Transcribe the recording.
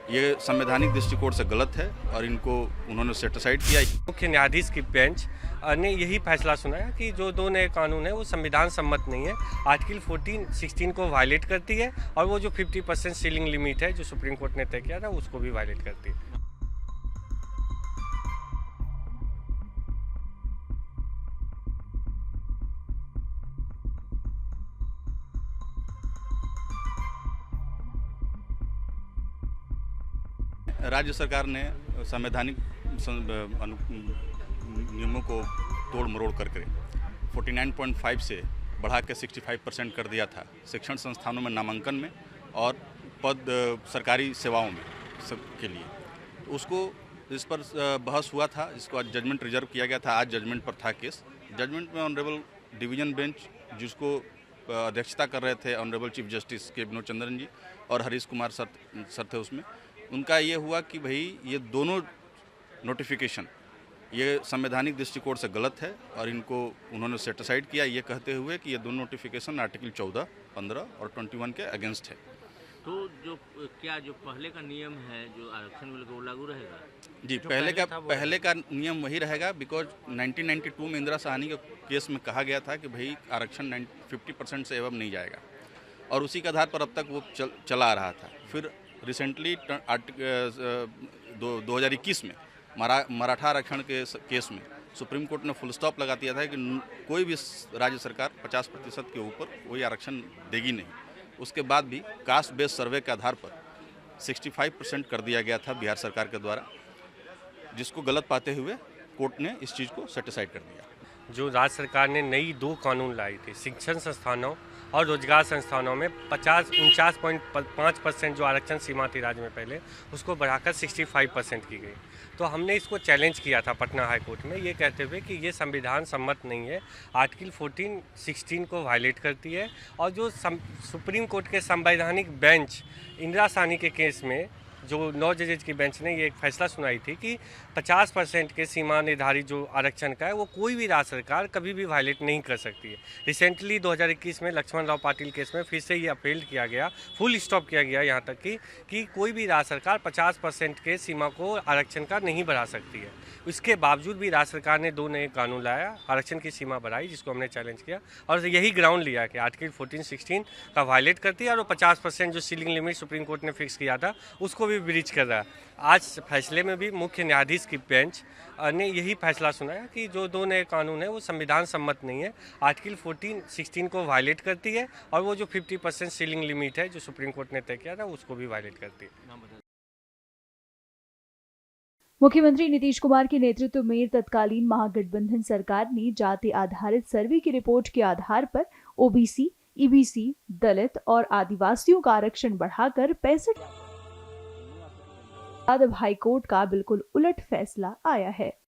ये संवैधानिक दृष्टिकोण से गलत है और इनको उन्होंने सेटिसाइड किया। मुख्य न्यायाधीश की बेंच ने यही फैसला सुनाया कि जो दो नए कानून है वो संविधान सम्मत नहीं है, आर्टिकल 14-16 को वायलेट करती है और वो जो 50% सीलिंग लिमिट है जो सुप्रीम कोर्ट ने तय किया था उसको भी वायलेट करती है। राज्य सरकार ने संवैधानिक नियमों को तोड़ मरोड़ करके 49.5 से बढ़ा के 65% कर दिया था शिक्षण संस्थानों में नामांकन में और पद सरकारी सेवाओं में सब के लिए। तो उसको इस पर बहस हुआ था, जिसको आज जजमेंट रिजर्व किया गया था। आज जजमेंट पर था केस। जजमेंट में ऑनरेबल डिवीजन बेंच, जिसको अध्यक्षता कर रहे थे ऑनरेबल चीफ जस्टिस के विनोद चंद्रन जी और हरीश कुमार सर थे उसमें, उनका ये हुआ कि भाई ये दोनों नोटिफिकेशन ये संवैधानिक दृष्टिकोण से गलत है और इनको उन्होंने सेटिसाइड किया, ये कहते हुए कि ये दोनों नोटिफिकेशन आर्टिकल 14, 15 और 21 के अगेंस्ट है। तो जो पहले का नियम है जो आरक्षण बिल वो लागू रहेगा? जी, पहले का नियम वही रहेगा, बिकॉज 1992 में इंदिरा साहनी के केस में कहा गया था कि भाई आरक्षण 50% से एवं नहीं जाएगा और उसी के आधार पर अब तक वो चला आ रहा था। फिर रिसेंटली 2021 में मराठा आरक्षण के केस में सुप्रीम कोर्ट ने फुल स्टॉप लगा दिया था कि कोई भी राज्य सरकार 50% के ऊपर कोई आरक्षण देगी नहीं। उसके बाद भी कास्ट बेस्ड सर्वे के आधार पर 65% कर दिया गया था बिहार सरकार के द्वारा, जिसको गलत पाते हुए कोर्ट ने इस चीज़ को सेटिसाइड कर दिया। जो राज्य सरकार ने नई 2 कानून लाई थी, शिक्षण संस्थानों और रोजगार संस्थानों में 49.5% जो आरक्षण सीमा थी राज्य में पहले, उसको बढ़ाकर 65% की गई। तो हमने इसको चैलेंज किया था पटना हाई कोर्ट में, ये कहते हुए कि ये संविधान सम्मत नहीं है, आर्टिकल 14-16 को वायलेट करती है। और जो सुप्रीम कोर्ट के संवैधानिक बेंच इंदिरा साहनी के केस में जो 9 जजेज की बेंच ने ये एक फैसला सुनाई थी कि 50% के सीमा निर्धारित जो आरक्षण का है वो कोई भी राज्य सरकार कभी भी वायलेट नहीं कर सकती है। रिसेंटली 2021 में लक्ष्मण राव पाटिल केस में फिर से ये अपील किया गया, फुल स्टॉप किया गया यहाँ तक कि कोई भी राज्य सरकार 50% के सीमा को आरक्षण का नहीं बढ़ा सकती है। इसके बावजूद भी राज्य सरकार ने 2 नए कानून लाया, आरक्षण की सीमा बढ़ाई, जिसको हमने चैलेंज किया और यही ग्राउंड लिया कि आर्टिकल 14-16 का वायलेट करती है और 50% जो सीलिंग लिमिट सुप्रीम कोर्ट ने फिक्स किया था उसको भी ब्रीच कर रहा है। आज फैसले में भी मुख्य न्यायाधीश की बेंच ने यही फैसला सुनाया कि जो 2 नए कानून है वो संविधान सम्मत नहीं है, आर्टिकल 14-16 को वायलेट करती है और वो जो 50% सीलिंग लिमिट है जो सुप्रीम कोर्ट ने तय किया था उसको भी वायलेट करती है। मुख्यमंत्री नीतीश कुमार के नेतृत्व में तत्कालीन महागठबंधन सरकार ने जाति आधारित सर्वे की रिपोर्ट के आधार पर ओबीसी, ईबीसी, दलित और आदिवासियों का आरक्षण बढ़ाकर 65। हाईकोर्ट का बिल्कुल उलट फैसला आया है।